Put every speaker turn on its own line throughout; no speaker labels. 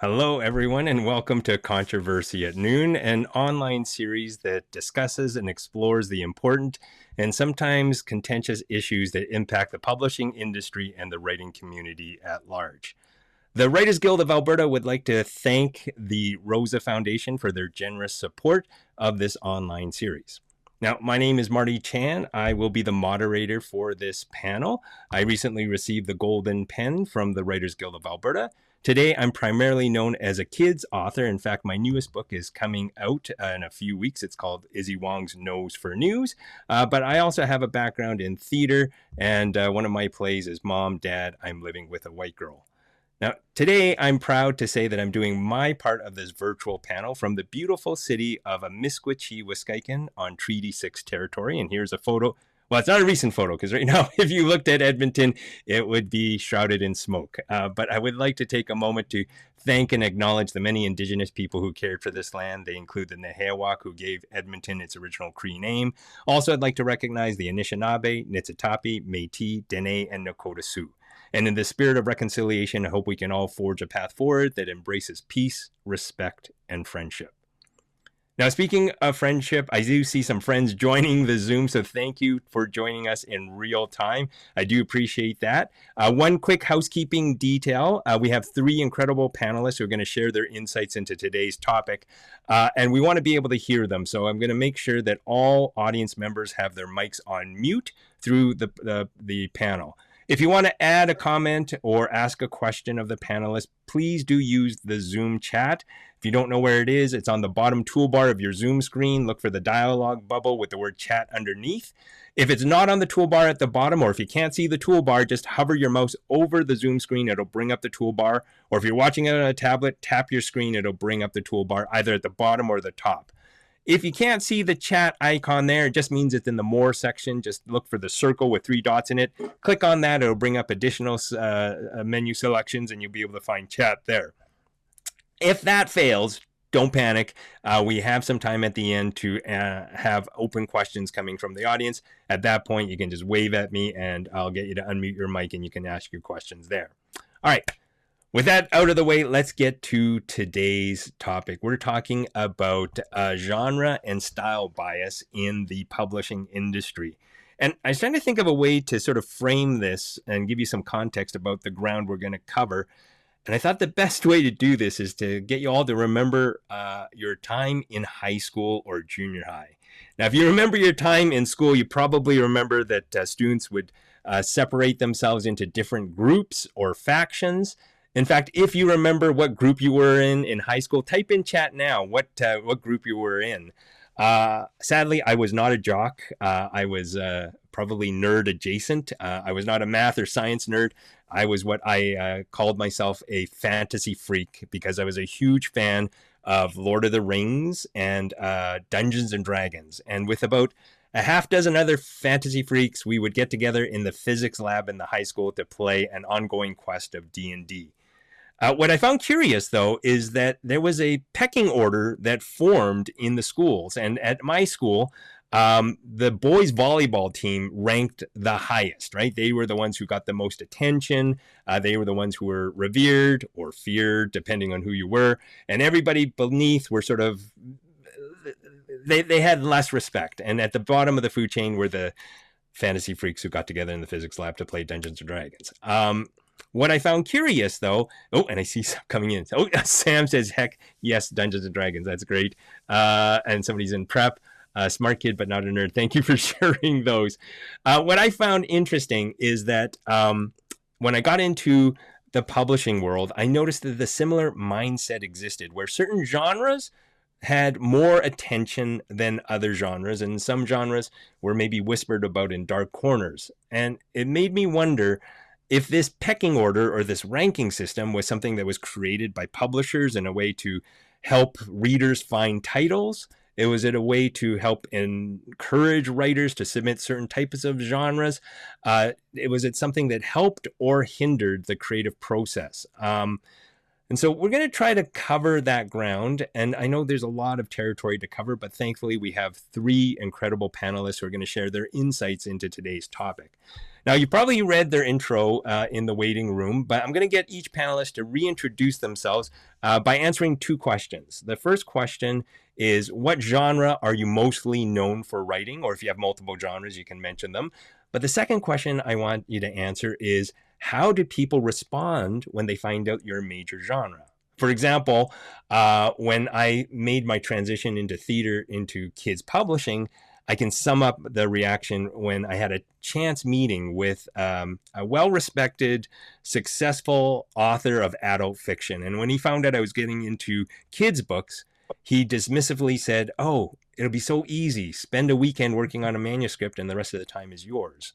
Hello, everyone, and welcome to Controversy at Noon, an online series that discusses and explores the important and sometimes contentious issues that impact the publishing industry and the writing community at large. The Writers Guild of Alberta would like to thank the Rosa Foundation for their generous support of this online series. Now, my name is Marty Chan. I will be the moderator for this panel. I recently received the Golden Pen from the Writers Guild of Alberta. Today, I'm primarily known as a kids author. In fact, my newest book is coming out in a few weeks. It's called Izzy Wong's Nose for News. But I also have a background in theater, and one of my plays is Mom, Dad, I'm Living with a White Girl. Now, today, I'm proud to say that I'm doing my part of this virtual panel from the beautiful city of Amiskwaciy, on Treaty 6 territory. And here's a photo. Well, it's not a recent photo, because right now, if you looked at Edmonton, it would be shrouded in smoke. But I would like to take a moment to thank and acknowledge the many Indigenous people who cared for this land. They include the Nehewak, who gave Edmonton its original Cree name. Also, I'd like to recognize the Anishinaabe, Niitsitapi, Métis, Dene, and Nakota Sioux. And in the spirit of reconciliation, I hope we can all forge a path forward that embraces peace, respect, and friendship. Now, speaking of friendship, I do see some friends joining the Zoom, so thank you for joining us in real time. I do appreciate that. One quick housekeeping detail. We have three incredible panelists who are going to share their insights into today's topic, and we want to be able to hear them. So I'm going to make sure that all audience members have their mics on mute through the panel. If you want to add a comment or ask a question of the panelists, please do use the Zoom chat. If you don't know where it is, it's on the bottom toolbar of your Zoom screen. Look for the dialog bubble with the word chat underneath. If it's not on the toolbar at the bottom, or if you can't see the toolbar, just hover your mouse over the Zoom screen. It'll bring up the toolbar. Or if you're watching it on a tablet, tap your screen. It'll bring up the toolbar either at the bottom or the top. If you can't see the chat icon there, it just means it's in the More section. Just look for the circle with 3 dots in it. Click on that. It'll bring up additional menu selections, and you'll be able to find chat there. If that fails, don't panic. We have some time at the end to have open questions coming from the audience. At that point, you can just wave at me, and I'll get you to unmute your mic, and you can ask your questions there. All right. With that out of the way, let's get to today's topic. We're talking about genre and style bias in the publishing industry. And I was trying to think of a way to sort of frame this and give you some context about the ground we're going to cover. And I thought the best way to do this is to get you all to remember your time in high school or junior high. Now, if you remember your time in school, you probably remember that students would separate themselves into different groups or factions. In fact, if you remember what group you were in high school, type in chat now what group you were in. Sadly, I was not a jock. I was probably nerd adjacent. I was not a math or science nerd. I was what I called myself a fantasy freak, because I was a huge fan of Lord of the Rings and Dungeons and Dragons. And with about a half dozen other fantasy freaks, we would get together in the physics lab in the high school to play an ongoing quest of D&D. What I found curious, though, is that there was a pecking order that formed in the schools. And at my school, the boys volleyball team ranked the highest, right? They were the ones who got the most attention. They were the ones who were revered or feared, depending on who you were. And everybody beneath were sort of, they had less respect. And at the bottom of the food chain were the fantasy freaks who got together in the physics lab to play Dungeons and Dragons. What I found curious, though, and I see some coming in. Sam says, heck, yes, Dungeons and Dragons. That's great. And somebody's in prep. Smart kid, but not a nerd. Thank you for sharing those. What I found interesting is that when I got into the publishing world, I noticed that the similar mindset existed, where certain genres had more attention than other genres, and some genres were maybe whispered about in dark corners. And it made me wonder if this pecking order or this ranking system was something that was created by publishers in a way to help readers find titles. Was it a way to help encourage writers to submit certain types of genres? Was it something that helped or hindered the creative process? And so we're going to try to cover that ground. And I know there's a lot of territory to cover, but thankfully we have 3 incredible panelists who are going to share their insights into today's topic. Now, you probably read their intro in the waiting room, but I'm going to get each panelist to reintroduce themselves by answering two questions. The first question is, what genre are you mostly known for writing? Or if you have multiple genres, you can mention them. But the second question I want you to answer is, how do people respond when they find out your major genre? For example, when I made my transition into theater, into kids publishing, I can sum up the reaction when I had a chance meeting with a well-respected, successful author of adult fiction. And when he found out I was getting into kids' books, he dismissively said, "Oh, it'll be so easy. Spend a weekend working on a manuscript and the rest of the time is yours."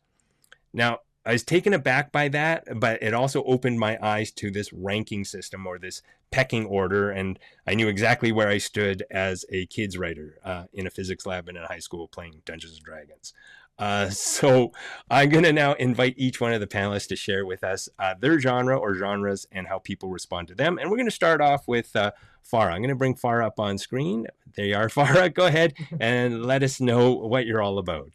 Now, I was taken aback by that, but it also opened my eyes to this ranking system, or this pecking order, and I knew exactly where I stood as a kids writer in a physics lab in a high school playing Dungeons and Dragons. So I'm going to now invite each one of the panelists to share with us their genre or genres and how people respond to them. And we're going to start off with Farah. I'm going to bring Farah up on screen. There you are, Farah. Go ahead and let us know what you're all about.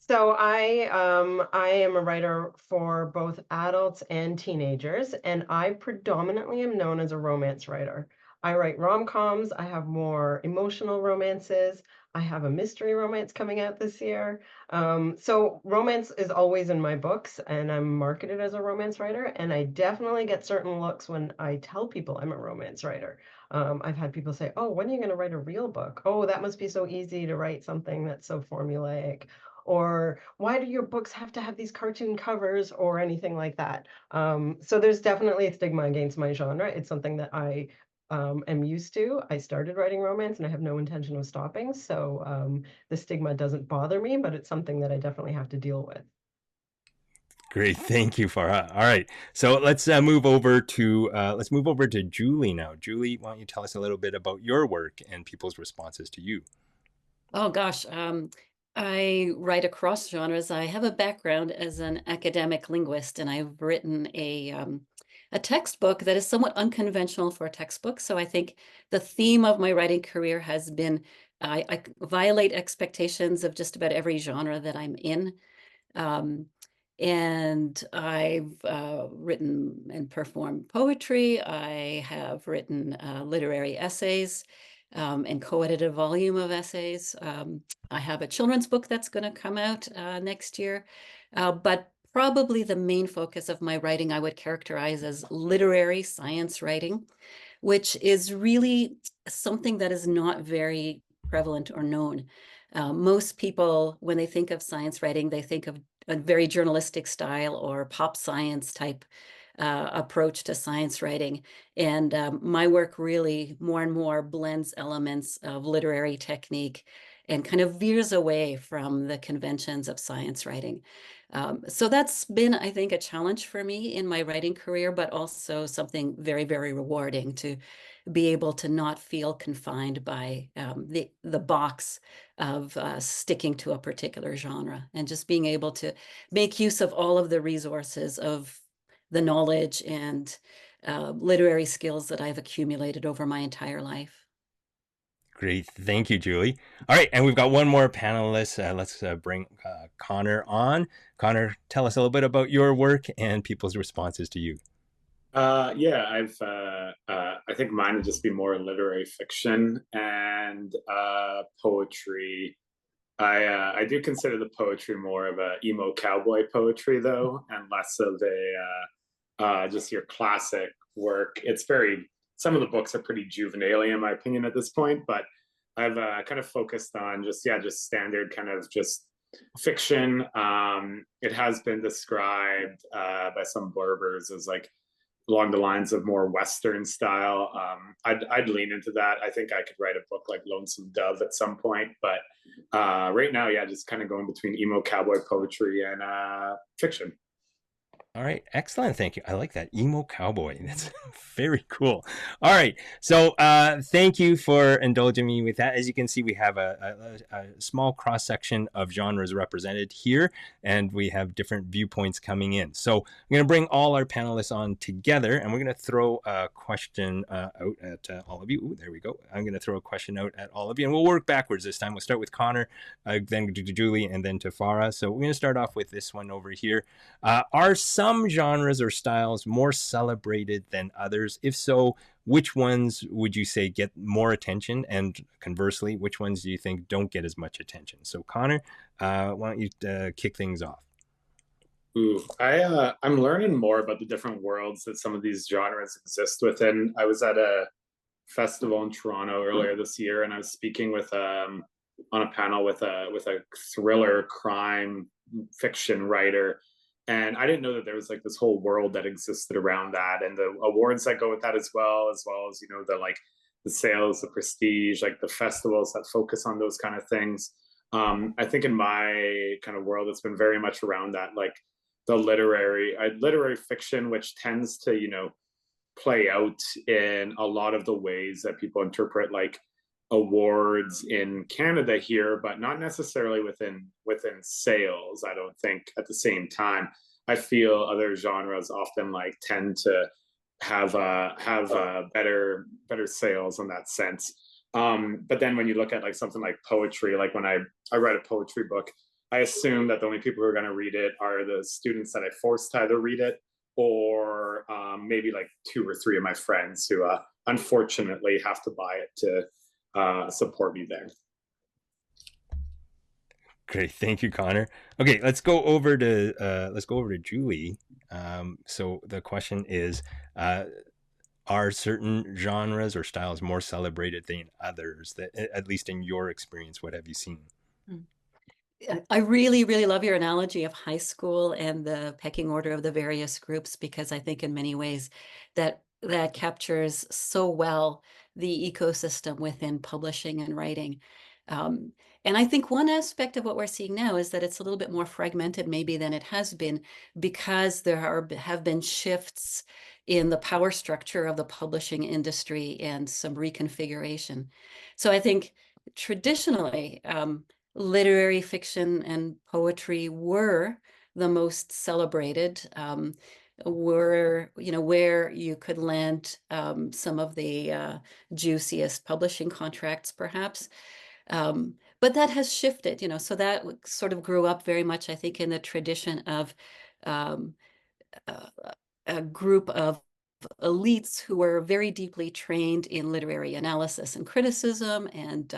So I am a writer for both adults and teenagers, and I predominantly am known as a romance writer. I write rom-coms, I have more emotional romances, I have a mystery romance coming out this year. So romance is always in my books, and I'm marketed as a romance writer, and I definitely get certain looks when I tell people I'm a romance writer. I've had people say, "Oh, when are you going to write a real book? Oh, that must be so easy to write something that's so formulaic." Or why do your books have to have these cartoon covers or anything like that? So there's definitely a stigma against my genre. It's something that I am used to. I started writing romance and I have no intention of stopping. So the stigma doesn't bother me, but it's something that I definitely have to deal with.
Great, thank you, Farah. All right, so let's move over to Julie now. Julie, why don't you tell us a little bit about your work and people's responses to you?
Oh gosh, I write across genres. I have a background as an academic linguist, and I've written a textbook that is somewhat unconventional for a textbook. So I think the theme of my writing career has been I violate expectations of just about every genre that I'm in. Um, and I've written and performed poetry. I have written literary essays and co-edited a volume of essays. I have a children's book that's going to come out next year. But probably the main focus of my writing I would characterize as literary science writing, which is really something that is not very prevalent or known. Most people, when they think of science writing, they think of a very journalistic style or pop science type approach to science writing. And my work really more and more blends elements of literary technique and kind of veers away from the conventions of science writing. So that's been, I think, a challenge for me in my writing career, but also something very, very rewarding to be able to not feel confined by the box of sticking to a particular genre, and just being able to make use of all of the resources of the knowledge and literary skills that I've accumulated over my entire life.
Great, thank you, Julie. All right, and we've got one more panelist. Let's bring Connor on. Connor, tell us a little bit about your work and people's responses to you.
Yeah, I think mine would just be more literary fiction and poetry. I do consider the poetry more of a emo cowboy poetry though, and less of a just your classic work. It's very Some of the books are pretty juvenile in my opinion at this point, but I've kind of focused on just standard kind of just fiction. It has been described by some blurbers as like along the lines of more Western style. I'd lean into that. I think I could write a book like Lonesome Dove at some point, but right now, yeah, just kind of going between emo cowboy poetry and fiction.
All right, excellent. Thank you. I like that emo cowboy. That's very cool. All right, so thank you for indulging me with that. As you can see, we have a small cross section of genres represented here, and we have different viewpoints coming in. So I'm going to bring all our panelists on together, and we're going to throw a question out at all of you. Ooh, there we go. I'm going to throw a question out at all of you, and we'll work backwards this time. We'll start with Connor, then to Julie, and then to Farah. So we're going to start off with this one over here. Are some genres or styles more celebrated than others? If so, which ones would you say get more attention? And conversely, which ones do you think don't get as much attention? So Connor, why don't you kick things off?
Ooh, I'm learning more about the different worlds that some of these genres exist within. I was at a festival in Toronto earlier this year, and I was speaking with on a panel with a thriller crime fiction writer, and I didn't know that there was like this whole world that existed around that, and the awards that go with that as well as you know the like the sales, the prestige, like the festivals that focus on those kind of things. I think in my kind of world, it's been very much around that, like the literary fiction, which tends to, you know, play out in a lot of the ways that people interpret like awards in Canada here, but not necessarily within sales. I don't think at the same time. I feel other genres often like tend to have better sales in that sense. But then when you look at like something like poetry, like when I write a poetry book, I assume that the only people who are going to read it are the students that I forced to either read it, or maybe like 2 or 3 of my friends who unfortunately have to buy it to support me there.
Great, thank you, Connor. Okay, let's go over to Julie. So the question is, are certain genres or styles more celebrated than others? That, at least in your experience, what have you seen?
I really, really love your analogy of high school and the pecking order of the various groups, because I think in many ways that captures so well the ecosystem within publishing and writing. And I think one aspect of what we're seeing now is that it's a little bit more fragmented maybe than it has been, because there have been shifts in the power structure of the publishing industry and some reconfiguration. So I think traditionally, literary fiction and poetry were the most celebrated, were, you know, where you could land some of the juiciest publishing contracts, perhaps. But that has shifted, you know, so that sort of grew up very much, I think, in the tradition of a group of elites who were very deeply trained in literary analysis and criticism, and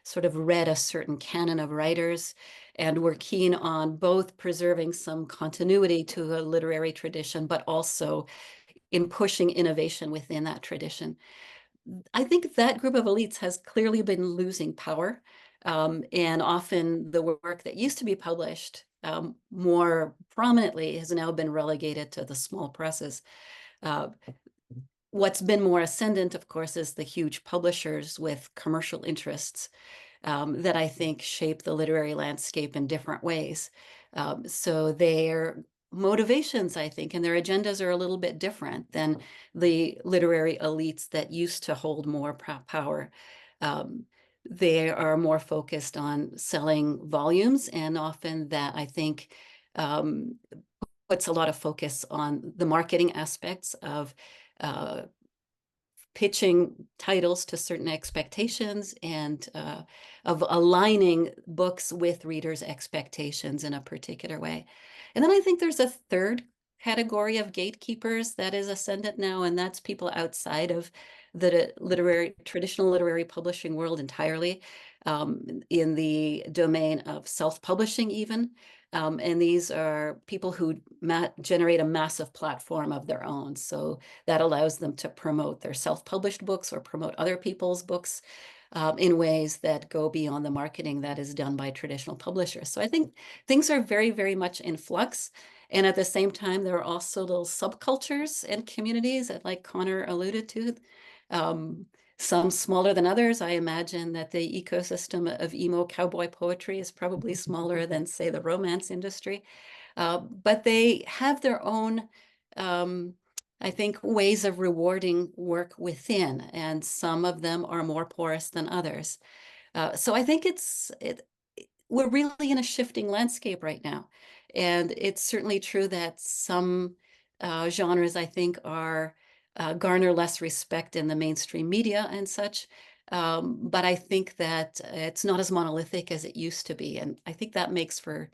sort of read a certain canon of writers, and were keen on both preserving some continuity to a literary tradition, but also in pushing innovation within that tradition. I think that group of elites has clearly been losing power, and often the work that used to be published more prominently has now been relegated to the small presses. What's been more ascendant, of course, is the huge publishers with commercial interests that I think shape the literary landscape in different ways. So their motivations, I think, and their agendas are a little bit different than the literary elites that used to hold more power. They are more focused on selling volumes, and often that, I think, puts a lot of focus on the marketing aspects of pitching titles to certain expectations, and of aligning books with readers' expectations in a particular way. And then I think there's a third category of gatekeepers that is ascendant now, and that's people outside of the traditional literary publishing world entirely, in the domain of self-publishing even. And these are people who generate a massive platform of their own. So that allows them to promote their self-published books or promote other people's books in ways that go beyond the marketing that is done by traditional publishers. So I think things are very, very much in flux. And at the same time, there are also little subcultures and communities that, like Connor alluded to, some smaller than others. I imagine that the ecosystem of emo cowboy poetry is probably smaller than, say, the romance industry. but they have their own, I think, ways of rewarding work within, and some of them are more porous than others. So I think we're really in a shifting landscape right now. And it's certainly true that some genres, I think, are garner less respect in the mainstream media and such. But I think that it's not as monolithic as it used to be. And I think that makes for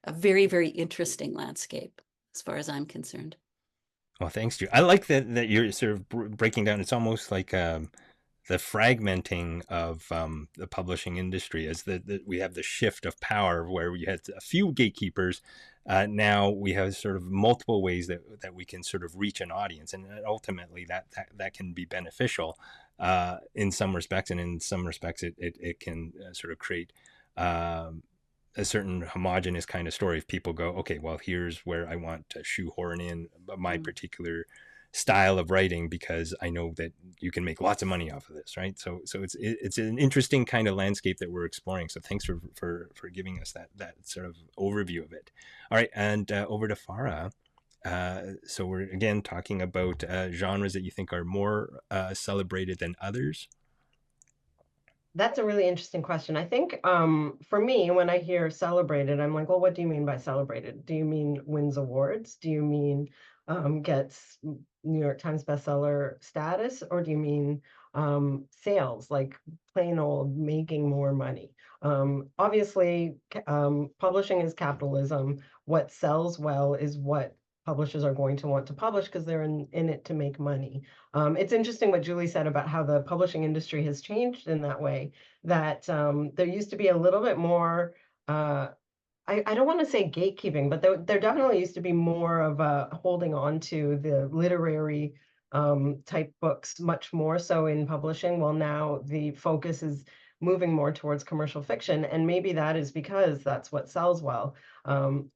a very, very interesting landscape, as far as I'm concerned.
Well, thanks, Jude. I like that you're sort of breaking down. It's almost like the fragmenting of the publishing industry, as we have the shift of power where we had a few gatekeepers. Now we have sort of multiple ways that we can sort of reach an audience, and ultimately that can be beneficial in some respects, and in some respects it can sort of create a certain homogenous kind of story. If people go, okay, well, here's where I want to shoehorn in my particular style of writing, because I know that you can make lots of money off of this, right? So it's an interesting kind of landscape that we're exploring. So thanks for giving us that sort of overview of it. All right, and over to Farah. So we're again talking about genres that you think are more celebrated than others.
That's a really interesting question. I think for me, when I hear celebrated, I'm like, well, what do you mean by celebrated? Do you mean wins awards? Do you mean gets New York Times bestseller status? Or do you mean sales, like plain old making more money? Obviously, publishing is capitalism. What sells well is what publishers are going to want to publish because they're in it to make money. It's interesting what Julie said about how the publishing industry has changed in that way, that there used to be a little bit more, I don't want to say gatekeeping, but there definitely used to be more of a holding on to the literary type books, much more so in publishing. Well, now the focus is moving more towards commercial fiction, and maybe that is because that's what sells well.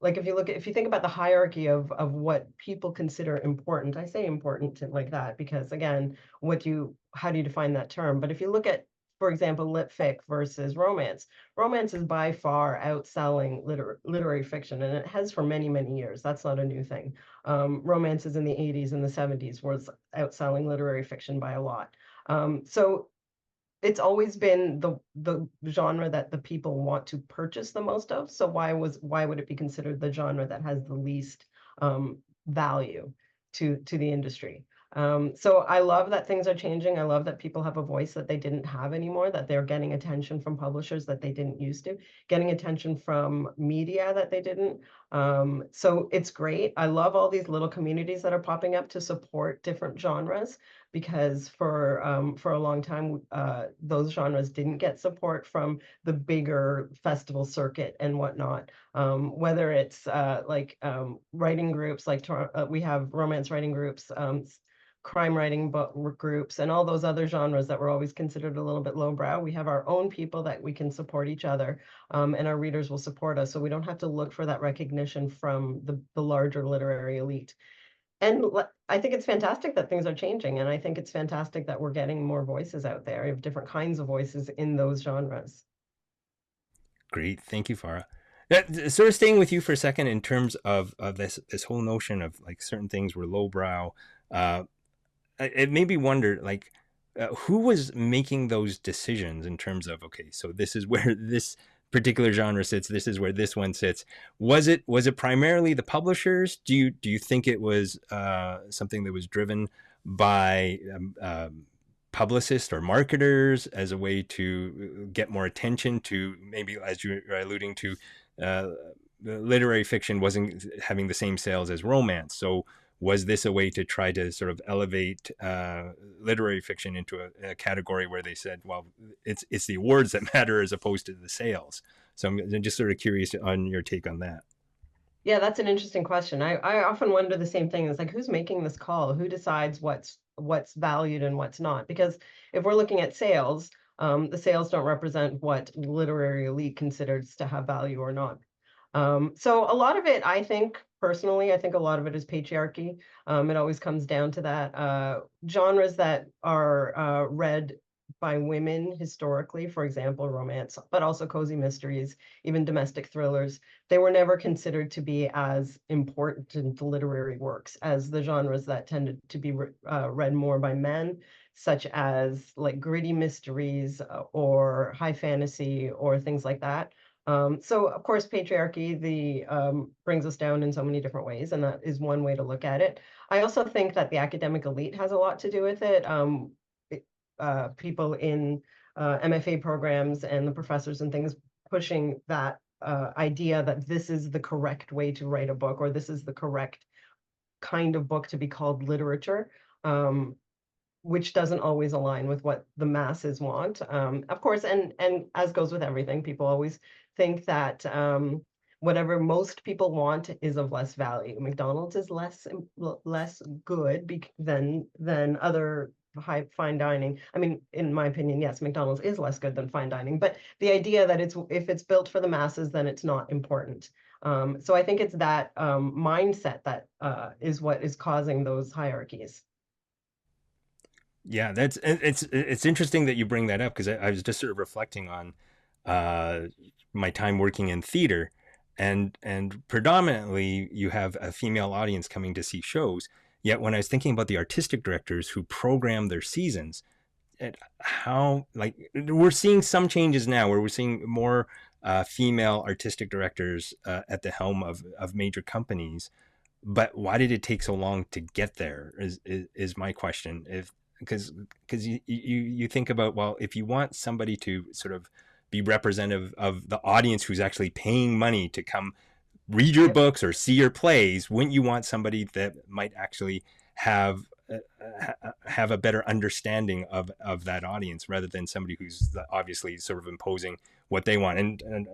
Like if you think about the hierarchy of what people consider important, I say important to like that because again, how do you define that term? But if you look at, for example, lit fic versus romance, romance is by far outselling literary fiction, and it has for many, many years. That's not a new thing. Romances in the 80s and the 70s was outselling literary fiction by a lot. So it's always been the genre that the people want to purchase the most of. So why would it be considered the genre that has the least value to the industry? So I love that things are changing. I love that people have a voice that they didn't have anymore, that they're getting attention from publishers that they didn't used to, getting attention from media that they didn't. So it's great. I love all these little communities that are popping up to support different genres, because for a long time, those genres didn't get support from the bigger festival circuit and whatnot. Whether it's writing groups, like we have romance writing groups, crime writing book groups, and all those other genres that were always considered a little bit lowbrow. We have our own people that we can support each other, and our readers will support us. So we don't have to look for that recognition from the larger literary elite. And I think it's fantastic that things are changing, and I think it's fantastic that we're getting more voices out there, of different kinds of voices in those genres.
Great, thank you, Farah. Sort of staying with you for a second in terms of this whole notion of like certain things were lowbrow. It made me wonder, like, who was making those decisions in terms of, okay, so this is where this particular genre sits, this is where this one sits. Was it primarily the publishers? Do you think it was something that was driven by publicists or marketers as a way to get more attention to, maybe as you're alluding to, literary fiction wasn't having the same sales as romance, so was this a way to try to sort of elevate literary fiction into a category where they said, well, it's the awards that matter as opposed to the sales? So I'm just sort of curious on your take on that.
Yeah, that's an interesting question. I often wonder the same thing. It's like, who's making this call? Who decides what's valued and what's not? Because if we're looking at sales, the sales don't represent what literary elite considers to have value or not. So a lot of it, I think, personally, I think a lot of it is patriarchy. It always comes down to that. Genres that are read by women historically, for example, romance, but also cozy mysteries, even domestic thrillers, they were never considered to be as important literary works as the genres that tended to be read more by men, such as like gritty mysteries or high fantasy or things like that. So of course, patriarchy brings us down in so many different ways, and that is one way to look at it. I also think that the academic elite has a lot to do with it. People in MFA programs and the professors and things pushing that idea that this is the correct way to write a book, or this is the correct kind of book to be called literature. Which doesn't always align with what the masses want. Of course, and as goes with everything, people always think that whatever most people want is of less value. McDonald's is less good than other fine dining. I mean, in my opinion, yes, McDonald's is less good than fine dining, but the idea that if it's built for the masses, then it's not important. So I think it's that mindset that is what is causing those hierarchies.
Yeah, it's interesting that you bring that up, because I was just sort of reflecting on my time working in theater, and predominantly you have a female audience coming to see shows. Yet when I was thinking about the artistic directors who program their seasons, and how, like, we're seeing some changes now where we're seeing more female artistic directors at the helm of major companies. But why did it take so long to get there is my question. If because you think about, well, if you want somebody to sort of be representative of the audience who's actually paying money to come read your books or see your plays, wouldn't you want somebody that might actually have a better understanding of that audience, rather than somebody who's obviously sort of imposing what they want? And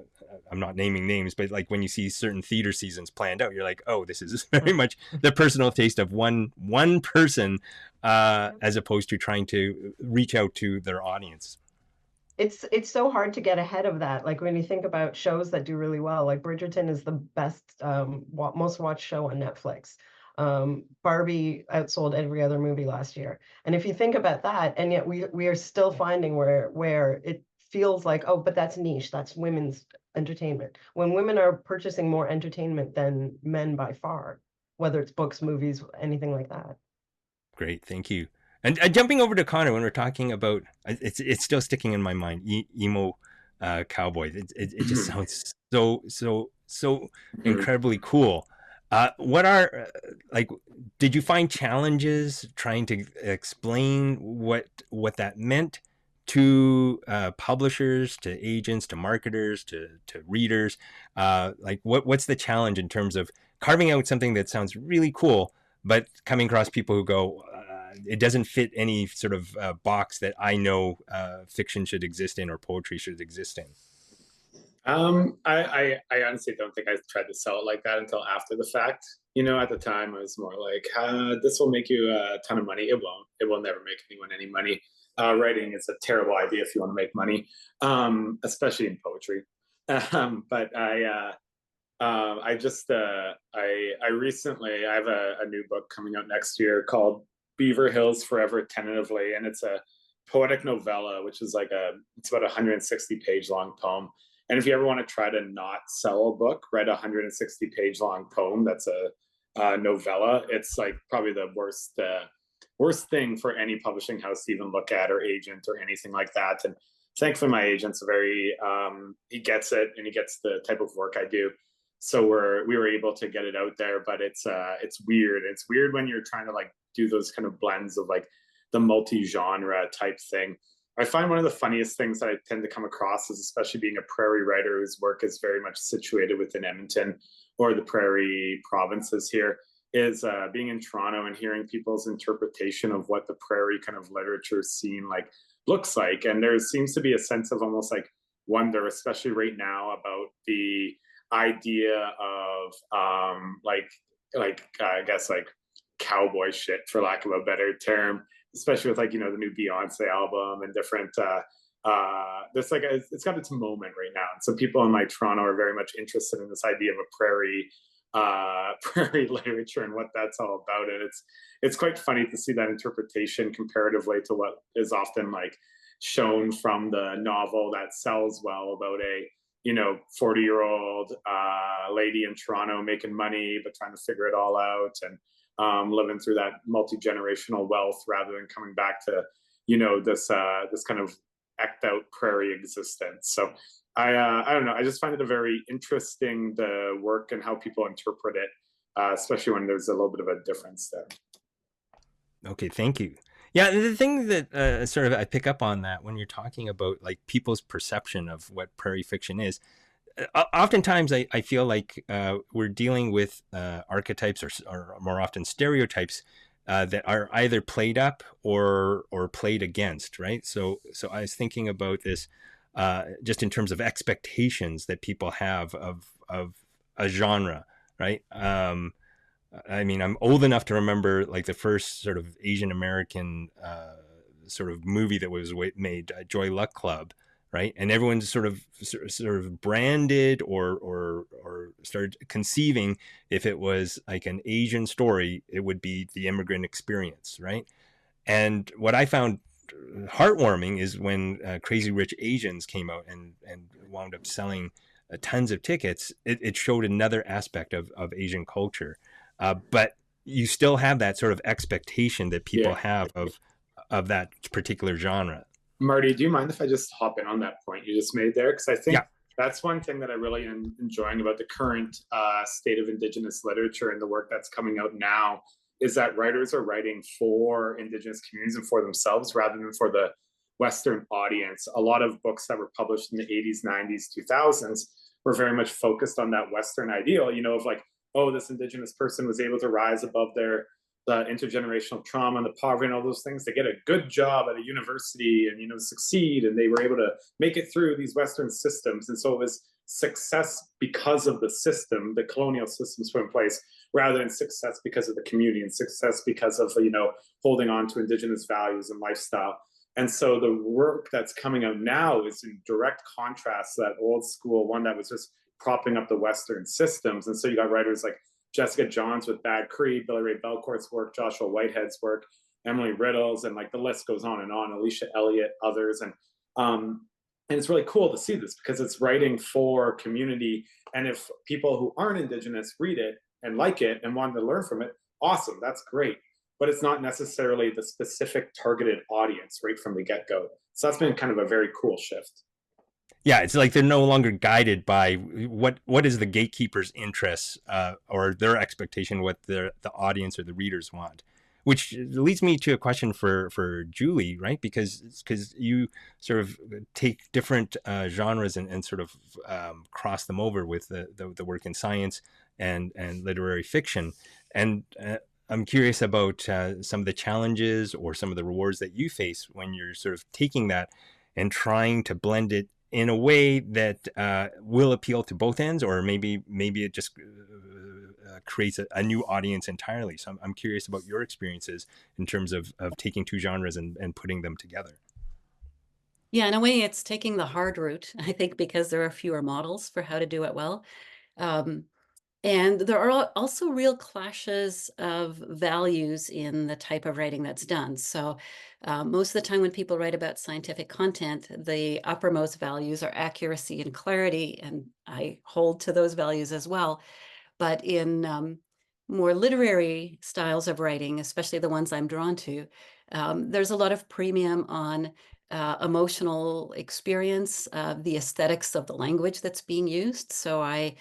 I'm not naming names, but like when you see certain theater seasons planned out, you're like, oh, this is very much the personal taste of one person, as opposed to trying to reach out to their audience.
It's so hard to get ahead of that. Like when you think about shows that do really well, like Bridgerton is the best, most watched show on Netflix. Barbie outsold every other movie last year. And if you think about that, and yet we are still finding where it feels like, oh, but that's niche, that's women's entertainment. When women are purchasing more entertainment than men by far, whether it's books, movies, anything like that.
Great, thank you. And jumping over to Connor, when we're talking about, it's still sticking in my mind, emo cowboy. It just sounds so incredibly cool. What are like? Did you find challenges trying to explain what that meant to publishers, to agents, to marketers, to readers? Like what's the challenge in terms of carving out something that sounds really cool, but coming across people who go, it doesn't fit any sort of box that I know fiction should exist in or poetry should exist in?
I honestly don't think I tried to sell it like that until after the fact. You know, at the time, I was more like, this will make you a ton of money. It won't. It will never make anyone any money. Writing is a terrible idea if you want to make money, especially in poetry. But I recently, I have a new book coming out next year called Beaver Hills Forever Tentatively, and it's a poetic novella, which is it's about a 160-page long poem. And if you ever want to try to not sell a book, write a 160-page long poem that's a novella. It's like probably the worst thing for any publishing house to even look at, or agent, or anything like that. And thankfully, my agent's he gets it, and he gets the type of work I do. So we were able to get it out there, but it's weird. It's weird when you're trying to like do those kind of blends of like the multi-genre type thing. I find one of the funniest things that I tend to come across is, especially being a prairie writer whose work is very much situated within Edmonton or the prairie provinces here, is being in Toronto and hearing people's interpretation of what the prairie kind of literature scene like looks like. And there seems to be a sense of almost like wonder, especially right now, about the idea of I guess like cowboy shit, for lack of a better term, especially with like, you know, the new Beyonce album and different there's like it's got its moment right now. And so people in like Toronto are very much interested in this idea of a prairie literature and what that's all about. And it's quite funny to see that interpretation comparatively to what is often like shown from the novel that sells well about a 40-year-old lady in Toronto making money but trying to figure it all out, and living through that multi-generational wealth rather than coming back to this kind of act out prairie existence. So I don't know, I just find it a very interesting, the work and how people interpret it, especially when there's a little bit of a difference there.
Okay, thank you. Yeah, the thing that sort of I pick up on that when you're talking about like people's perception of what prairie fiction is, oftentimes I feel like we're dealing with archetypes or more often stereotypes that are either played up or played against, right? So I was thinking about this just in terms of expectations that people have of a genre, right? I mean, I'm old enough to remember like the first sort of Asian American sort of movie that was made, Joy Luck Club, right? And everyone's sort of branded or started conceiving, if it was like an Asian story, it would be the immigrant experience, right? And what I found heartwarming is when Crazy Rich Asians came out and wound up selling tons of tickets. It showed another aspect of Asian culture. But you still have that sort of expectation that people have of that particular genre.
Marty, do you mind if I just hop in on that point you just made there? Because I think that's one thing that I really am enjoying about the current state of Indigenous literature and the work that's coming out now, is that writers are writing for Indigenous communities and for themselves rather than for the Western audience. A lot of books that were published in the 80s, 90s, 2000s were very much focused on that Western ideal, of like, oh, this Indigenous person was able to rise above the intergenerational trauma and the poverty and all those things to get a good job at a university and, succeed. And they were able to make it through these Western systems. And so it was success because of the system, the colonial systems put in place, rather than success because of the community and success because of, holding on to Indigenous values and lifestyle. And so the work that's coming out now is in direct contrast to that old school one that was just propping up the Western systems. And so you got writers like Jessica Johns with Bad Creed, Billy Ray Belcourt's work, Joshua Whitehead's work, Emily Riddle's, and like the list goes on, Alicia Elliott, others. And it's really cool to see this because it's writing for community. And if people who aren't Indigenous read it and like it and want to learn from it, awesome, that's great. But it's not necessarily the specific targeted audience right from the get-go. So that's been kind of a very cool shift.
Yeah, it's like they're no longer guided by what is the gatekeeper's interests or their expectation, what the audience or the readers want. Which leads me to a question for Julie, right? Because you sort of take different genres and sort of cross them over with the work in science and literary fiction. And I'm curious about some of the challenges or some of the rewards that you face when you're sort of taking that and trying to blend it in a way that will appeal to both ends, or maybe it just creates a new audience entirely. So I'm curious about your experiences in terms of taking two genres and putting them together.
Yeah, in a way, it's taking the hard route, I think, because there are fewer models for how to do it well. And there are also real clashes of values in the type of writing that's done. So most of the time when people write about scientific content, the uppermost values are accuracy and clarity, and I hold to those values as well. But in more literary styles of writing, especially the ones I'm drawn to, there's a lot of premium on emotional experience, the aesthetics of the language that's being used. So I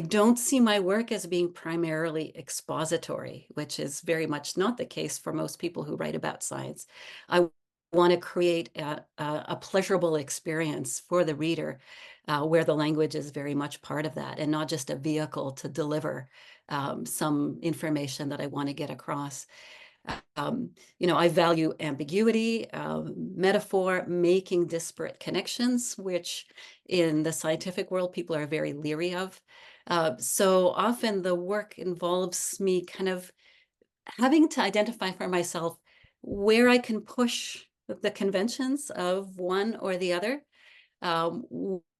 don't see my work as being primarily expository, which is very much not the case for most people who write about science. I want to create a pleasurable experience for the reader where the language is very much part of that and not just a vehicle to deliver some information that I want to get across. I value ambiguity, metaphor, making disparate connections, which in the scientific world, people are very leery of. So often the work involves me kind of having to identify for myself where I can push the conventions of one or the other,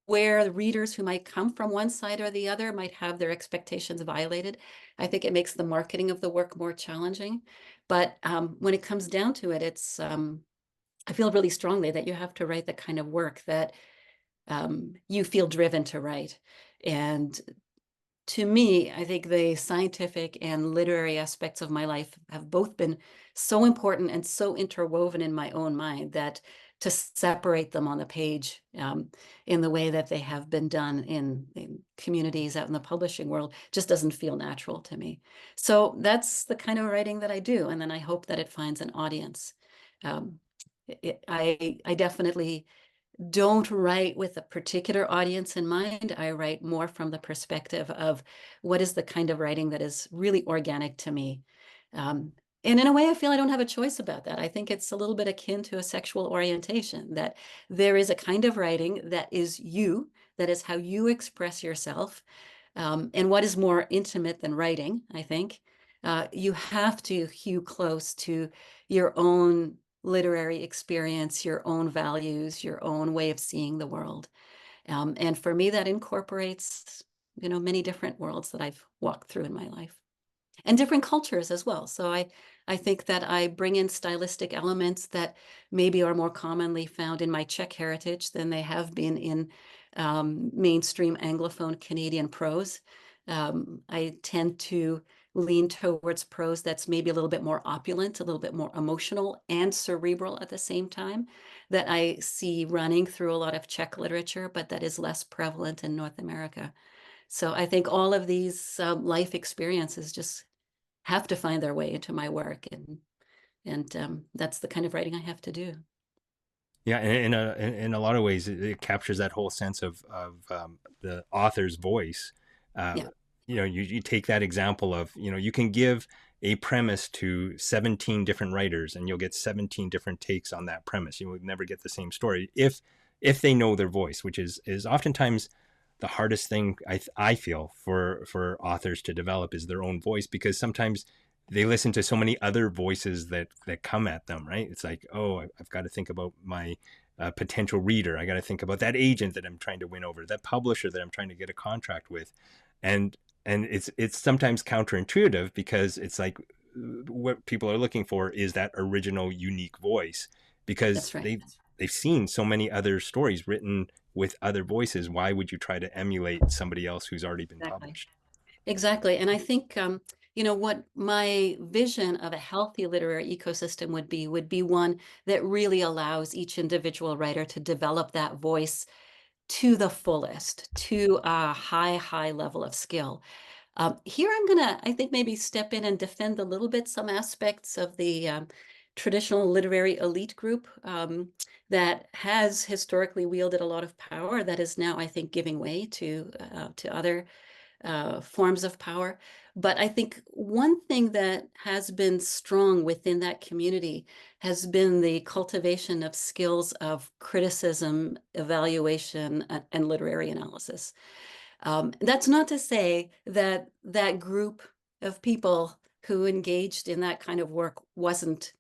where the readers who might come from one side or the other might have their expectations violated. I think it makes the marketing of the work more challenging. But when it comes down to it, I feel really strongly that you have to write the kind of work that you feel driven to write. And to me, I think the scientific and literary aspects of my life have both been so important and so interwoven in my own mind that to separate them on the page in the way that they have been done in communities out in the publishing world just doesn't feel natural to me. So that's the kind of writing that I do. And then I hope that it finds an audience. Um, I definitely don't write with a particular audience in mind. I write more from the perspective of what is the kind of writing that is really organic to me. And in a way, I feel I don't have a choice about that. I think it's a little bit akin to a sexual orientation, that there is a kind of writing that is you, that is how you express yourself. And what is more intimate than writing, I think, you have to hew close to your own literary experience, your own values, your own way of seeing the world. And for me, that incorporates, many different worlds that I've walked through in my life and different cultures as well. So I think that I bring in stylistic elements that maybe are more commonly found in my Czech heritage than they have been in mainstream Anglophone Canadian prose. I tend to lean towards prose that's maybe a little bit more opulent, a little bit more emotional and cerebral at the same time, that I see running through a lot of Czech literature, but that is less prevalent in North America. So I think all of these life experiences just have to find their way into my work, and that's the kind of writing I have to do.
Yeah, in a lot of ways, it captures that whole sense of the author's voice. Uh,
Yeah,
you take that example of, you can give a premise to 17 different writers, and you'll get 17 different takes on that premise. You will never get the same story if they know their voice, which is oftentimes the hardest thing I feel for authors to develop is their own voice, because sometimes they listen to so many other voices that come at them, right? It's like, oh, I've got to think about my potential reader. I got to think about that agent that I'm trying to win over, that publisher that I'm trying to get a contract with. And it's sometimes counterintuitive, because it's like what people are looking for is that original, unique voice, because
that's right.
they've seen so many other stories written with other voices. Why would you try to emulate somebody else who's already been
Exactly.
published?
Exactly. And I think, what my vision of a healthy literary ecosystem would be one that really allows each individual writer to develop that voice to the fullest, to a high, high level of skill. Here I'm gonna, I think, maybe step in and defend a little bit some aspects of the traditional literary elite group that has historically wielded a lot of power that is now, I think, giving way to other forms of power. But I think one thing that has been strong within that community has been the cultivation of skills of criticism, evaluation, and literary analysis. That's not to say that that group of people who engaged in that kind of work wasn't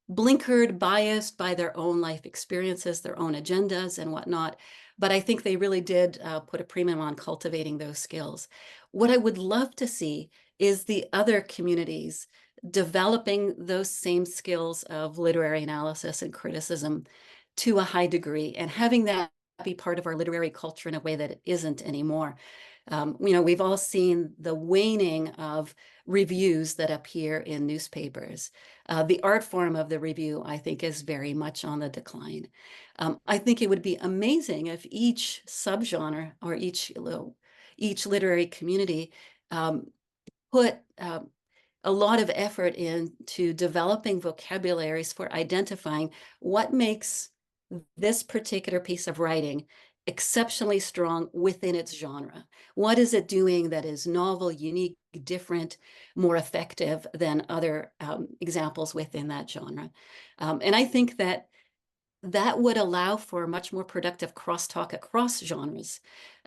blinkered, biased by their own life experiences, their own agendas and whatnot. But I think they really did put a premium on cultivating those skills. What I would love to see is the other communities developing those same skills of literary analysis and criticism to a high degree, and having that be part of our literary culture in a way that it isn't anymore. We've all seen the waning of reviews that appear in newspapers. The art form of the review, I think, is very much on the decline. I think it would be amazing if each subgenre or each literary community put a lot of effort into developing vocabularies for identifying what makes this particular piece of writing exceptionally strong within its genre. What is it doing that is novel, unique, different, more effective than other examples within that genre? And I think that that would allow for much more productive crosstalk across genres.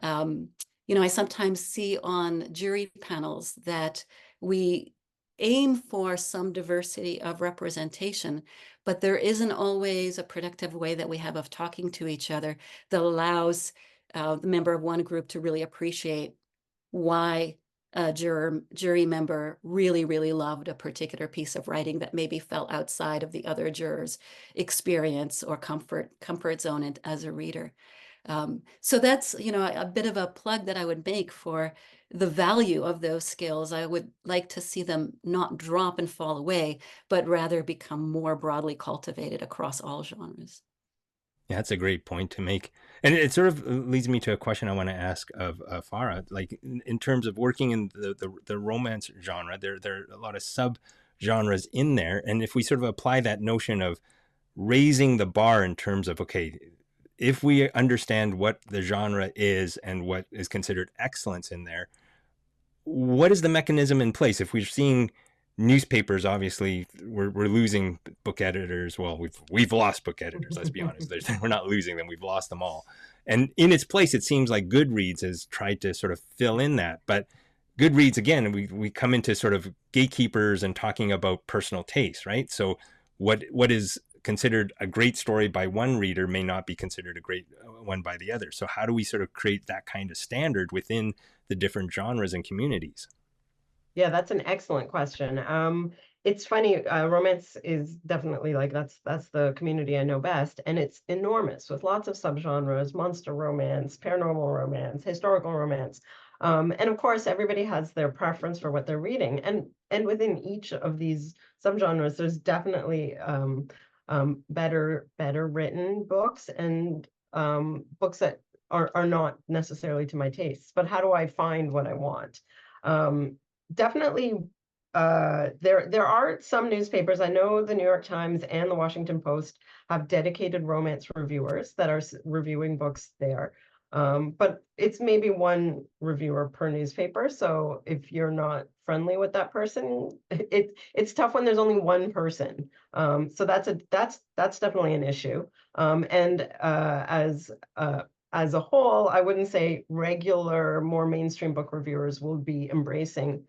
I sometimes see on jury panels that we aim for some diversity of representation, but there isn't always a productive way that we have of talking to each other that allows the member of one group to really appreciate why a jury member really, really loved a particular piece of writing that maybe fell outside of the other jurors' experience or comfort zone as a reader. So that's, a bit of a plug that I would make for the value of those skills. I would like to see them not drop and fall away, but rather become more broadly cultivated across all genres.
Yeah, that's a great point to make. And it sort of leads me to a question I want to ask of Farah. Like in terms of working in the romance genre, there are a lot of sub genres in there. And if we sort of apply that notion of raising the bar in terms of, okay, if we understand what the genre is and what is considered excellence in there, what is the mechanism in place? If we're seeing newspapers, obviously we're losing book editors. Well, we've lost book editors, let's be honest. We're not losing them, we've lost them all. And in its place, it seems like Goodreads has tried to sort of fill in that. But Goodreads, again, we come into sort of gatekeepers and talking about personal taste, right? So what is considered a great story by one reader may not be considered a great one by the other. So how do we sort of create that kind of standard within the different genres and communities?
Yeah, that's an excellent question. It's funny, romance is definitely like that's the community I know best, and it's enormous with lots of subgenres: monster romance, paranormal romance, historical romance. And of course, everybody has their preference for what they're reading, and within each of these subgenres, there's definitely better written books and books that are not necessarily to my tastes. But how do I find what I want? Definitely, there are some newspapers. I know the New York Times and the Washington Post have dedicated romance reviewers that are reviewing books there. But it's maybe one reviewer per newspaper. So if you're not friendly with that person, it's tough when there's only one person. So that's definitely an issue. And as a whole, I wouldn't say regular, more mainstream book reviewers will be embracing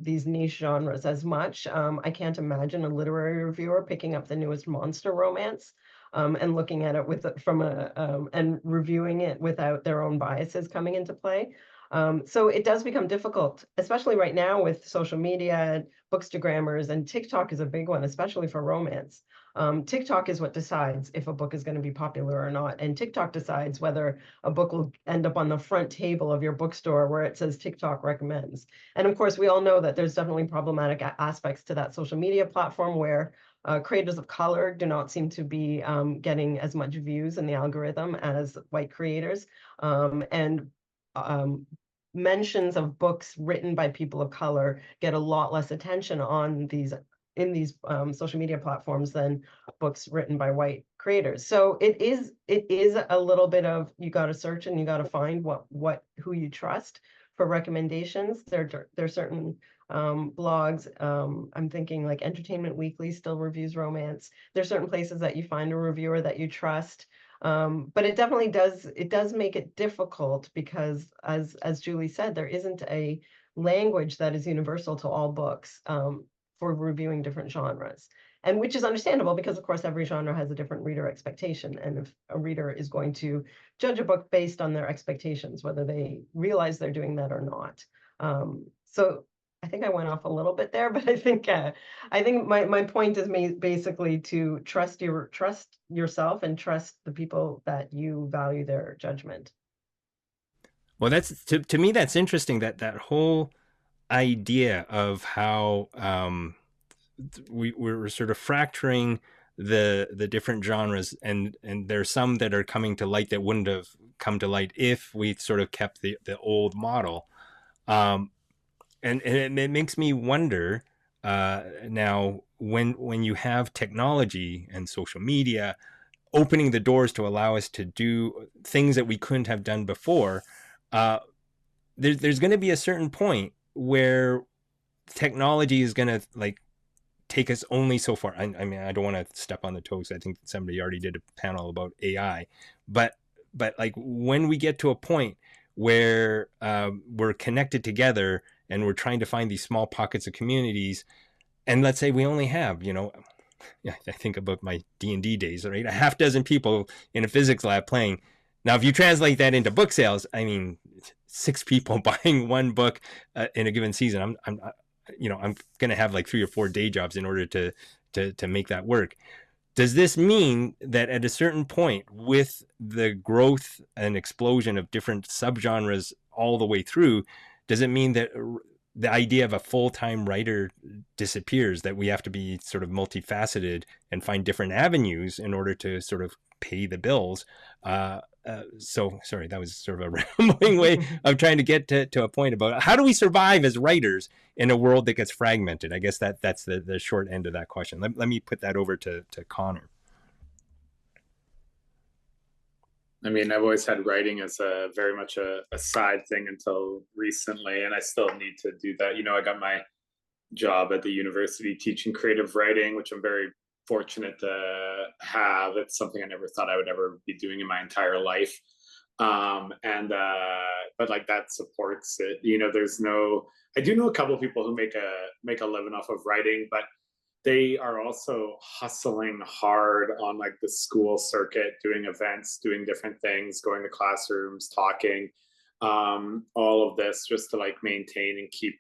these niche genres as much. I can't imagine a literary reviewer picking up the newest monster romance and looking at it and reviewing it without their own biases coming into play. So it does become difficult, especially right now with social media, bookstagrammers, and TikTok is a big one, especially for romance. TikTok is what decides if a book is going to be popular or not. And TikTok decides whether a book will end up on the front table of your bookstore where it says TikTok recommends. And of course, we all know that there's definitely problematic aspects to that social media platform where creators of color do not seem to be getting as much views in the algorithm as white creators. And mentions of books written by people of color get a lot less attention on these social media platforms than books written by white creators. So it is a little bit of, you got to search and you got to find who you trust for recommendations. There's certain blogs. I'm thinking like Entertainment Weekly still reviews romance. There's certain places that you find a reviewer that you trust. But it definitely does make it difficult because as Julie said, there isn't a language that is universal to all books for reviewing different genres. And which is understandable because of course every genre has a different reader expectation. And if a reader is going to judge a book based on their expectations, whether they realize they're doing that or not. So I think I went off a little bit there, but I think my point is basically to trust yourself and trust the people that you value their judgment.
Well, that's to me, that's interesting, that whole idea of how we're sort of fracturing the different genres, and there's some that are coming to light that wouldn't have come to light if we sort of kept the old model. And it makes me wonder now when you have technology and social media opening the doors to allow us to do things that we couldn't have done before, there's going to be a certain point where technology is going to like take us only so far. I mean, I don't want to step on the toes. I think somebody already did a panel about AI, but like when we get to a point where we're connected together and we're trying to find these small pockets of communities, and let's say we only have, I think about my D&D days, right? A half dozen people in a physics lab playing. Now, if you translate that into book sales, I mean, 6 people buying one book in a given season. I'm going to have like 3 or 4 day jobs in order to make that work. Does this mean that at a certain point, with the growth and explosion of different subgenres all the way through, does it mean that the idea of a full-time writer disappears, that we have to be sort of multifaceted and find different avenues in order to sort of pay the bills? So sorry, that was sort of a rambling way of trying to get to a point about how do we survive as writers in a world that gets fragmented. I guess that's the short end of that question. Let me put that over to Connor.
I mean, I've always had writing as a very much a side thing until recently, and I still need to do that. I got my job at the university teaching creative writing, which I'm very fortunate to have. It's something I never thought I would ever be doing in my entire life. But like that supports it. I do know a couple of people who make a living off of writing, but they are also hustling hard on like the school circuit, doing events, doing different things, going to classrooms, talking, all of this just to like maintain and keep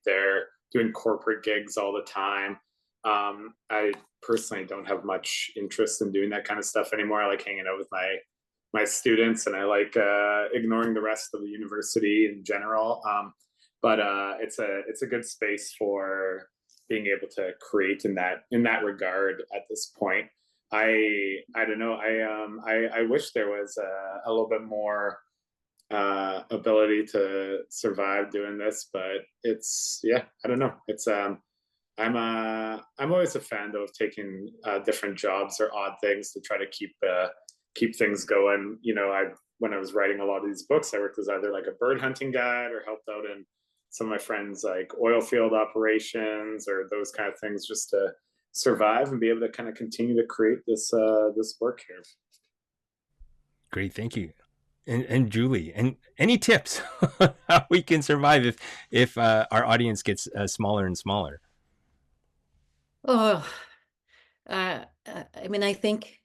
doing corporate gigs all the time. I personally don't have much interest in doing that kind of stuff anymore. I like hanging out with my students, and I like ignoring the rest of the university in general. But it's a good space for being able to create in that regard at this point. I don't know. I wish there was a little bit more ability to survive doing this, but I don't know. I'm always a fan though of taking different jobs or odd things to try to keep things going. When I was writing a lot of these books, I worked as either like a bird hunting guide or helped out in some of my friends like oil field operations or those kind of things, just to survive and be able to kind of continue to create this work here.
Great, thank you. And Julie, and any tips on how we can survive if our audience gets smaller and smaller?
Oh, I mean, I think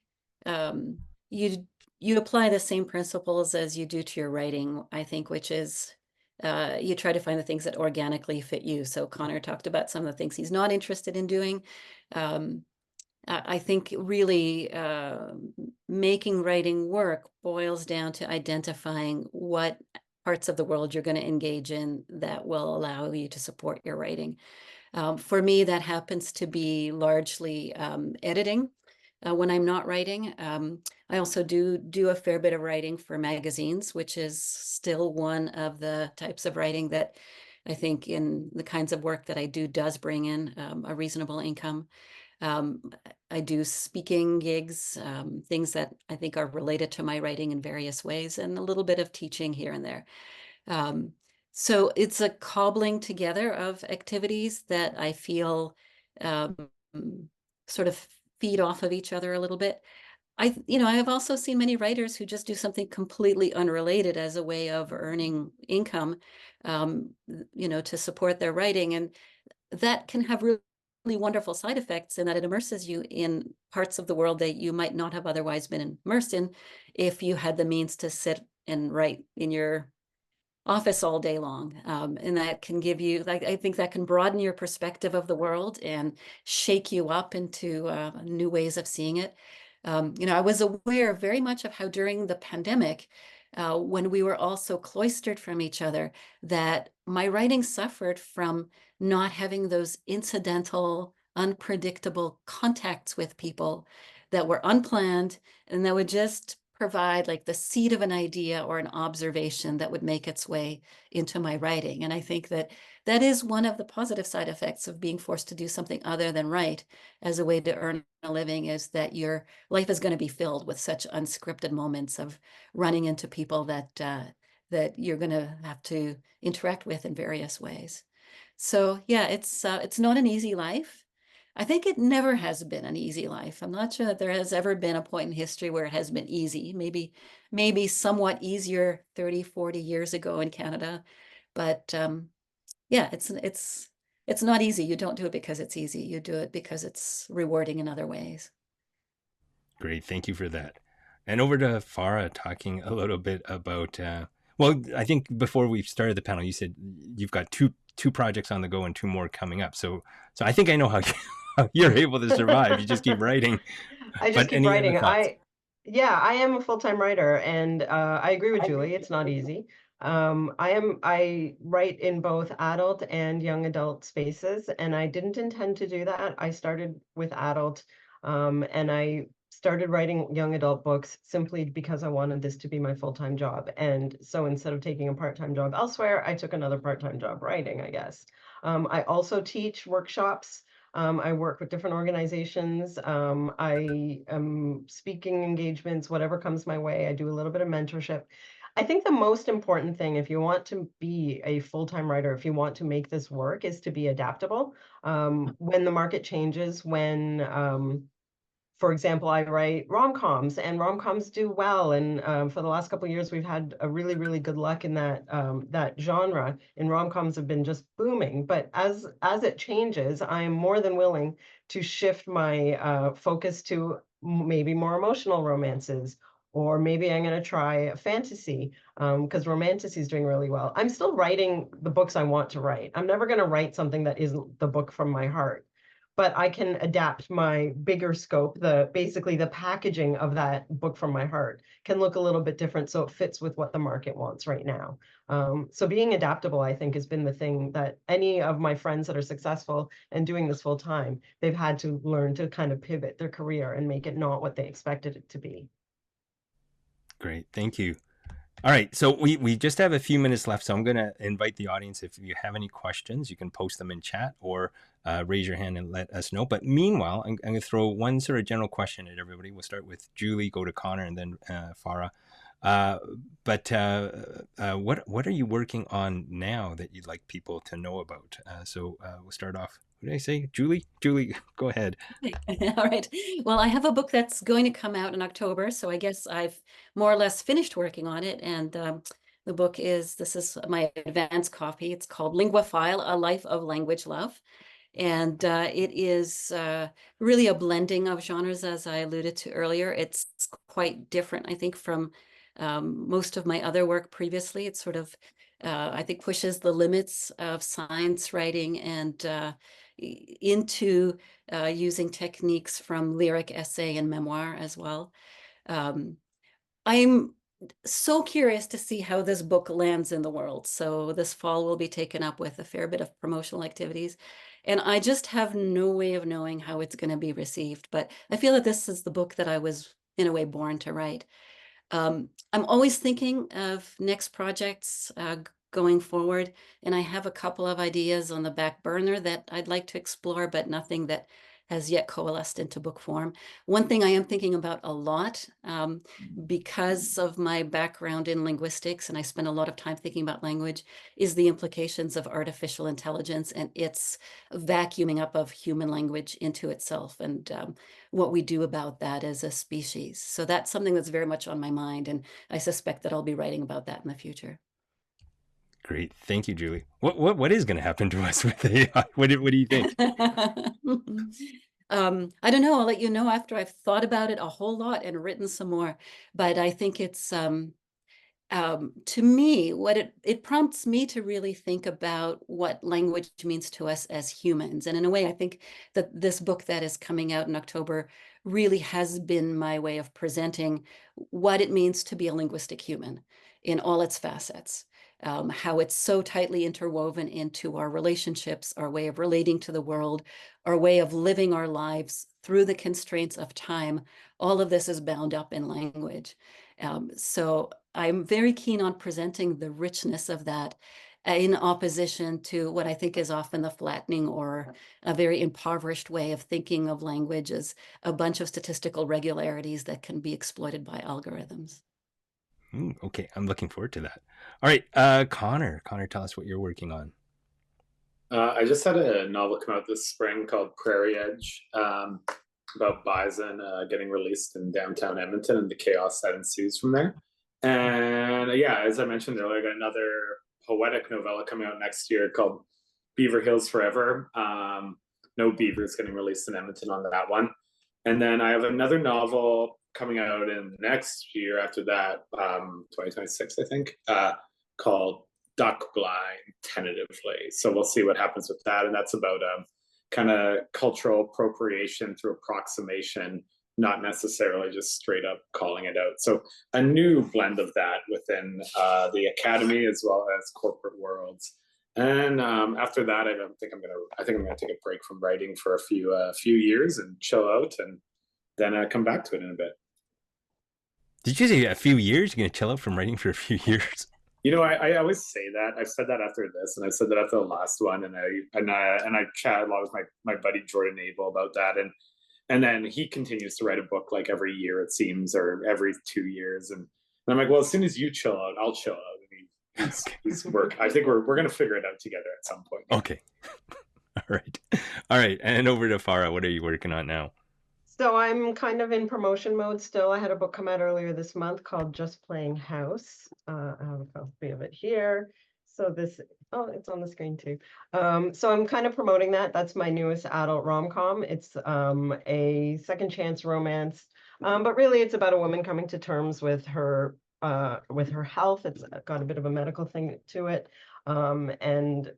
you apply the same principles as you do to your writing, I think, which is you try to find the things that organically fit you. So Connor talked about some of the things he's not interested in doing. I think really making writing work boils down to identifying what parts of the world you're going to engage in that will allow you to support your writing. For me, that happens to be largely editing when I'm not writing. I also do a fair bit of writing for magazines, which is still one of the types of writing that I think in the kinds of work that I do does bring in a reasonable income. I do speaking gigs, things that I think are related to my writing in various ways, and a little bit of teaching here and there. So it's a cobbling together of activities that I feel sort of feed off of each other a little bit. I have also seen many writers who just do something completely unrelated as a way of earning income, to support their writing. And that can have really wonderful side effects in that it immerses you in parts of the world that you might not have otherwise been immersed in if you had the means to sit and write in your office all day long. And that can give you, I think that can broaden your perspective of the world and shake you up into new ways of seeing it. I was aware very much of how during the pandemic, when we were all so cloistered from each other, that my writing suffered from not having those incidental, unpredictable contacts with people that were unplanned and that would just provide like the seed of an idea or an observation that would make its way into my writing. And I think that is one of the positive side effects of being forced to do something other than write as a way to earn a living, is that your life is going to be filled with such unscripted moments of running into people that that you're going to have to interact with in various ways. So yeah, it's not an easy life. I think it never has been an easy life. I'm not sure that there has ever been a point in history where it has been easy. Maybe somewhat easier 30, 40 years ago in Canada. But yeah, it's not easy. You don't do it because it's easy. You do it because it's rewarding in other ways.
Great, thank you for that. And over to Farah, talking a little bit about Well, I think before we started the panel, you said you've got two projects on the go and two more coming up. So I think I know how you're able to survive. You just keep writing.
I just
But
keep
any other
writing.
thoughts?
Yeah, I am a full-time writer, and I agree with Julie. It's not easy. I write in both adult and young adult spaces, and I didn't intend to do that. I started with adult, and I started writing young adult books simply because I wanted this to be my full-time job. And so instead of taking a part-time job elsewhere, I took another part-time job writing, I guess. I also teach workshops. I work with different organizations. I am speaking engagements, whatever comes my way. I do a little bit of mentorship. I think the most important thing, if you want to be a full-time writer, if you want to make this work, is to be adaptable. When the market changes, for example, I write rom-coms, and rom-coms do well. And for the last couple of years, we've had a really, really good luck in that genre. And rom-coms have been just booming. But as it changes, I am more than willing to shift my focus to maybe more emotional romances, or maybe I'm going to try fantasy, because romantasy is doing really well. I'm still writing the books I want to write. I'm never going to write something that isn't the book from my heart, but I can adapt my bigger scope. Basically the packaging of that book from my heart can look a little bit different, so it fits with what the market wants right now. So being adaptable, I think, has been the thing that any of my friends that are successful and doing this full time, they've had to learn to kind of pivot their career and make it not what they expected it to be.
Great, thank you. All right, so we just have a few minutes left, so I'm going to invite the audience. If you have any questions, you can post them in chat or raise your hand and let us know. But meanwhile, I'm going to throw one sort of general question at everybody. We'll start with Julie, go to Connor, and then Farah. What are you working on now that you'd like people to know about? So we'll start off. What did I say? Julie? Julie, go ahead.
All right. Well, I have a book that's going to come out in October, so I guess I've more or less finished working on it. And the book this is my advanced copy. It's called Linguaphile, A Life of Language Love. And it is really a blending of genres, as I alluded to earlier. It's quite different, I think, from most of my other work previously. It sort of, I think, pushes the limits of science writing and into using techniques from lyric, essay, and memoir as well. I'm so curious to see how this book lands in the world. So this fall will be taken up with a fair bit of promotional activities. And I just have no way of knowing how it's going to be received. But I feel that this is the book that I was, in a way, born to write. I'm always thinking of next projects going forward, and I have a couple of ideas on the back burner that I'd like to explore, but nothing that has yet coalesced into book form. One thing I am thinking about a lot, because of my background in linguistics, and I spend a lot of time thinking about language, is the implications of artificial intelligence and its vacuuming up of human language into itself, and what we do about that as a species. So that's something that's very much on my mind, and I suspect that I'll be writing about that in the future.
Great, thank you, Julie. What is going to happen to us with AI? What do you think?
I don't know. I'll let you know after I've thought about it a whole lot and written some more. But I think it's to me, what it prompts me to really think about what language means to us as humans. And in a way, I think that this book that is coming out in October really has been my way of presenting what it means to be a linguistic human in all its facets. How it's so tightly interwoven into our relationships, our way of relating to the world, our way of living our lives through the constraints of time. All of this is bound up in language. So I'm very keen on presenting the richness of that in opposition to what I think is often the flattening or a very impoverished way of thinking of language as a bunch of statistical regularities that can be exploited by algorithms.
Okay, I'm looking forward to that. All right, Connor, tell us what you're working on.
I just had a novel come out this spring called Prairie Edge, about bison getting released in downtown Edmonton and the chaos that ensues from there. And yeah, as I mentioned earlier, I got another poetic novella coming out next year called Beaver Hills Forever. No beavers getting released in Edmonton on that one. And then I have another novel coming out in next year after that, 2026, I think, called Duck Blind tentatively. So we'll see what happens with that. And that's about kind of cultural appropriation through approximation, not necessarily just straight up calling it out. So a new blend of that within the academy as well as corporate worlds. And after that, I think I'm gonna take a break from writing for a few years and chill out, and then come back to it in a bit.
Did you say a few years? You're gonna chill out from writing for a few years?
You know, I always say that. I've said that after this, and I've said that after the last one, and I chat a lot with my buddy Jordan Abel about that, and then he continues to write a book like every year, it seems, or every 2 years, and I'm like, well, as soon as you chill out, I'll chill out. He's work. I think we're gonna figure it out together at some point.
Okay. All right. And over to Farah. What are you working on now?
So I'm kind of in promotion mode still. I had a book come out earlier this month called Just Playing House. I have a copy of it here. So it's on the screen too. So I'm kind of promoting that. That's my newest adult rom-com. It's a second chance romance, but really it's about a woman coming to terms with her health. It's got a bit of a medical thing to it, and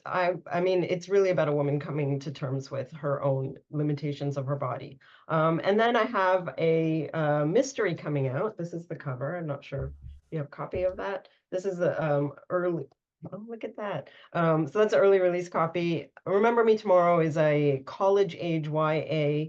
I mean, it's really about a woman coming to terms with her own limitations of her body. And then I have a mystery coming out. This is the cover. I'm not sure if you have a copy of that. This is the early. Oh, look at that. So that's an early release copy. Remember Me Tomorrow is a college age YA,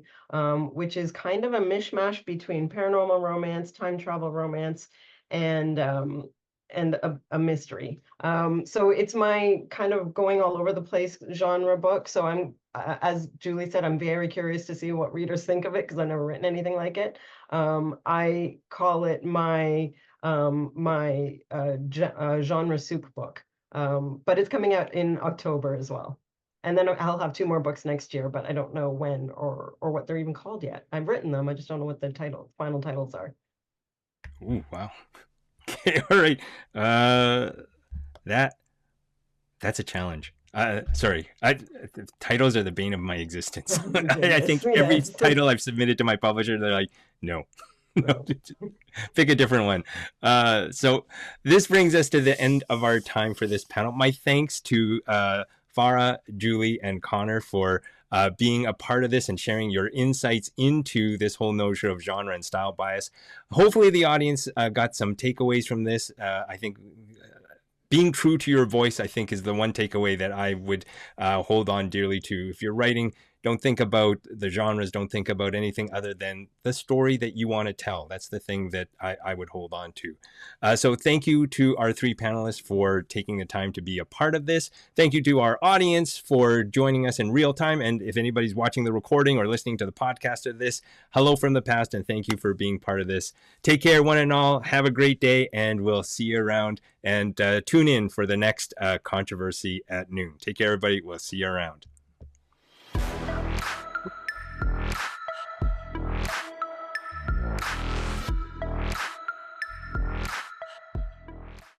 which is kind of a mishmash between paranormal romance, time travel romance, and a mystery. So it's my kind of going all over the place genre book. So I'm, as Julie said, I'm very curious to see what readers think of it because I've never written anything like it. I call it my genre soup book. But it's coming out in October as well. And then I'll have 2 more books next year, but I don't know when or what they're even called yet. I've written them, I just don't know what the final titles are.
Ooh, wow. Okay, all right. That's a challenge. Sorry, titles are the bane of my existence. I think every title I've submitted to my publisher, they're like, no. Pick a different one. So this brings us to the end of our time for this panel. My thanks to Farah, Julie, and Connor for being a part of this and sharing your insights into this whole notion of genre and style bias. Hopefully the audience got some takeaways from this. I think being true to your voice, I think, is the one takeaway that I would hold on dearly to. If you're writing, don't think about the genres, don't think about anything other than the story that you want to tell. That's the thing that I would hold on to. So thank you to our 3 panelists for taking the time to be a part of this. Thank you to our audience for joining us in real time. And if anybody's watching the recording or listening to the podcast of this, hello from the past, and thank you for being part of this. Take care, one and all. Have a great day, and we'll see you around. And tune in for the next controversy at noon. Take care, everybody. We'll see you around.